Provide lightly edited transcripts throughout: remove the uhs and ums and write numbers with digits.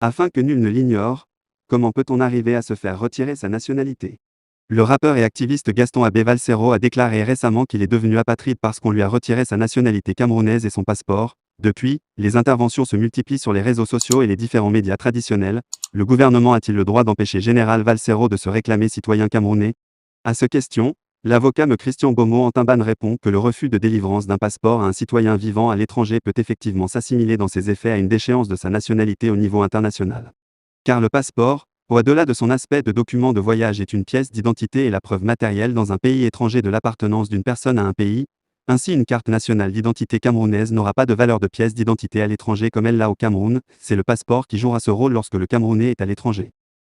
Afin que nul ne l'ignore, comment peut-on arriver à se faire retirer sa nationalité? Le rappeur et activiste Gaston Abbé Valsero a déclaré récemment qu'il est devenu apatride parce qu'on lui a retiré sa nationalité camerounaise et son passeport. Depuis, les interventions se multiplient sur les réseaux sociaux et les différents médias traditionnels. Le gouvernement a-t-il le droit d'empêcher Général Valsero de se réclamer citoyen camerounais? À cette question, l'avocat me Christian Beaumont en Timban répond que le refus de délivrance d'un passeport à un citoyen vivant à l'étranger peut effectivement s'assimiler dans ses effets à une déchéance de sa nationalité au niveau international. Car le passeport, au-delà de son aspect de document de voyage, est une pièce d'identité et la preuve matérielle dans un pays étranger de l'appartenance d'une personne à un pays. Ainsi, une carte nationale d'identité camerounaise n'aura pas de valeur de pièce d'identité à l'étranger comme elle l'a au Cameroun. C'est le passeport qui jouera ce rôle lorsque le Camerounais est à l'étranger.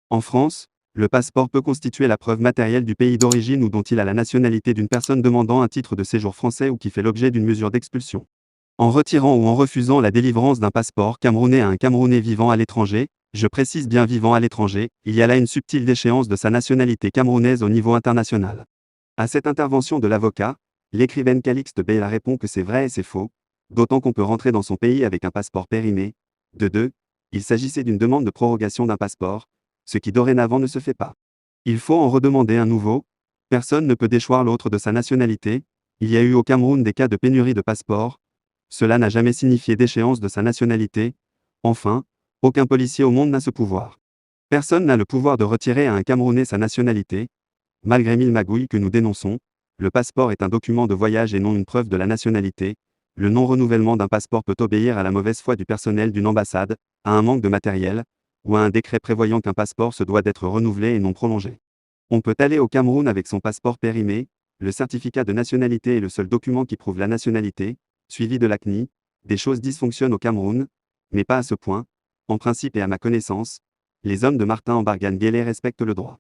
En France, le passeport peut constituer la preuve matérielle du pays d'origine ou dont il a la nationalité d'une personne demandant un titre de séjour français ou qui fait l'objet d'une mesure d'expulsion. En retirant ou en refusant la délivrance d'un passeport camerounais à un Camerounais vivant à l'étranger, je précise bien vivant à l'étranger, il y a là une subtile déchéance de sa nationalité camerounaise au niveau international. À cette intervention de l'avocat, l'écrivaine Calixte Bella répond que c'est vrai et c'est faux, d'autant qu'on peut rentrer dans son pays avec un passeport périmé. De deux, il s'agissait d'une demande de prorogation d'un passeport, ce qui dorénavant ne se fait pas. Il faut en redemander un nouveau. Personne ne peut déchoir l'autre de sa nationalité. Il y a eu au Cameroun des cas de pénurie de passeports. Cela n'a jamais signifié déchéance de sa nationalité. Enfin, aucun policier au monde n'a ce pouvoir. Personne n'a le pouvoir de retirer à un Camerounais sa nationalité. Malgré mille magouilles que nous dénonçons, le passeport est un document de voyage et non une preuve de la nationalité. Le non-renouvellement d'un passeport peut obéir à la mauvaise foi du personnel d'une ambassade, à un manque de matériel, ou à un décret prévoyant qu'un passeport se doit d'être renouvelé et non prolongé. On peut aller au Cameroun avec son passeport périmé, le certificat de nationalité est le seul document qui prouve la nationalité, suivi de la CNI. Des choses dysfonctionnent au Cameroun, mais pas à ce point. En principe et à ma connaissance, les hommes de Martin Embargane-Guélé respectent le droit.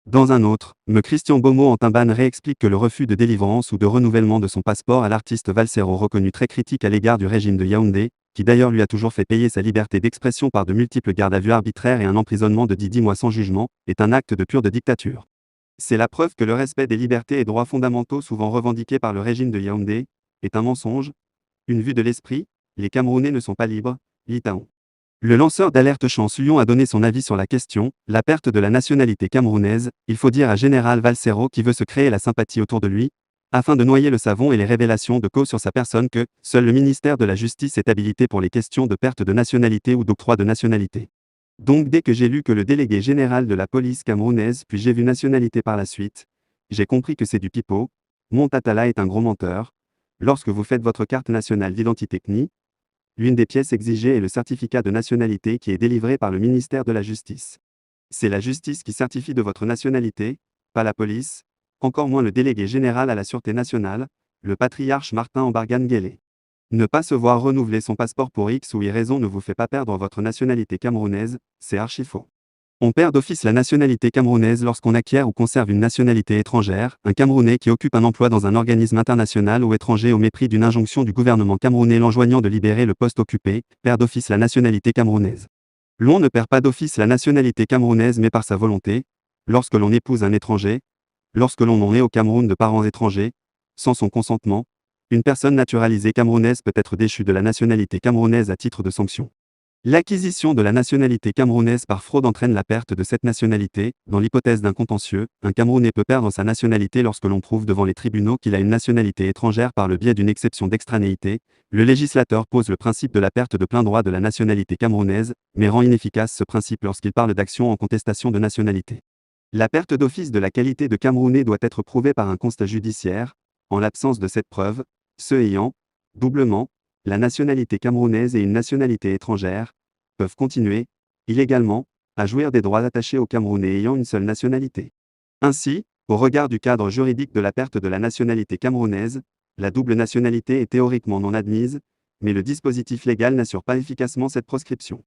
Dans un autre, me Christian Beaumont en Timban réexplique que le refus de délivrance ou de renouvellement de son passeport à l'artiste Valsero, reconnu très critique à l'égard du régime de Yaoundé, qui d'ailleurs lui a toujours fait payer sa liberté d'expression par de multiples gardes à vue arbitraires et un emprisonnement de 10 mois sans jugement, est un acte de pure dictature. C'est la preuve que le respect des libertés et droits fondamentaux souvent revendiqués par le régime de Yaoundé est un mensonge, une vue de l'esprit. Les Camerounais ne sont pas libres, lit Taon. Le lanceur d'alerte Chance Lyon a donné son avis sur la question, la perte de la nationalité camerounaise. Il faut dire à Général Valsero qui veut se créer la sympathie autour de lui, afin de noyer le savon et les révélations de cause sur sa personne, que seul le ministère de la Justice est habilité pour les questions de perte de nationalité ou d'octroi de nationalité. Donc dès que j'ai lu que le délégué général de la police camerounaise, puis j'ai vu nationalité par la suite, j'ai compris que c'est du pipeau. Montatala est un gros menteur. Lorsque vous faites votre carte nationale d'identité CNI, l'une des pièces exigées est le certificat de nationalité qui est délivré par le ministère de la Justice. C'est la justice qui certifie de votre nationalité, pas la police, encore moins le délégué général à la Sûreté nationale, le patriarche Martin Embargane-Guélé. Ne pas se voir renouveler son passeport pour X ou Y raison ne vous fait pas perdre votre nationalité camerounaise, c'est archi faux. On perd d'office la nationalité camerounaise lorsqu'on acquiert ou conserve une nationalité étrangère. Un Camerounais qui occupe un emploi dans un organisme international ou étranger au mépris d'une injonction du gouvernement camerounais l'enjoignant de libérer le poste occupé, perd d'office la nationalité camerounaise. L'on ne perd pas d'office la nationalité camerounaise mais par sa volonté, lorsque l'on épouse un étranger, lorsque l'on en est au Cameroun de parents étrangers, sans son consentement, une personne naturalisée camerounaise peut être déchue de la nationalité camerounaise à titre de sanction. L'acquisition de la nationalité camerounaise par fraude entraîne la perte de cette nationalité. Dans l'hypothèse d'un contentieux, un Camerounais peut perdre sa nationalité lorsque l'on prouve devant les tribunaux qu'il a une nationalité étrangère par le biais d'une exception d'extranéité. Le législateur pose le principe de la perte de plein droit de la nationalité camerounaise, mais rend inefficace ce principe lorsqu'il parle d'action en contestation de nationalité. La perte d'office de la qualité de Camerounais doit être prouvée par un constat judiciaire. En l'absence de cette preuve, ceux ayant, doublement, la nationalité camerounaise et une nationalité étrangère, peuvent continuer, illégalement, à jouir des droits attachés aux Camerounais ayant une seule nationalité. Ainsi, au regard du cadre juridique de la perte de la nationalité camerounaise, la double nationalité est théoriquement non admise, mais le dispositif légal n'assure pas efficacement cette proscription.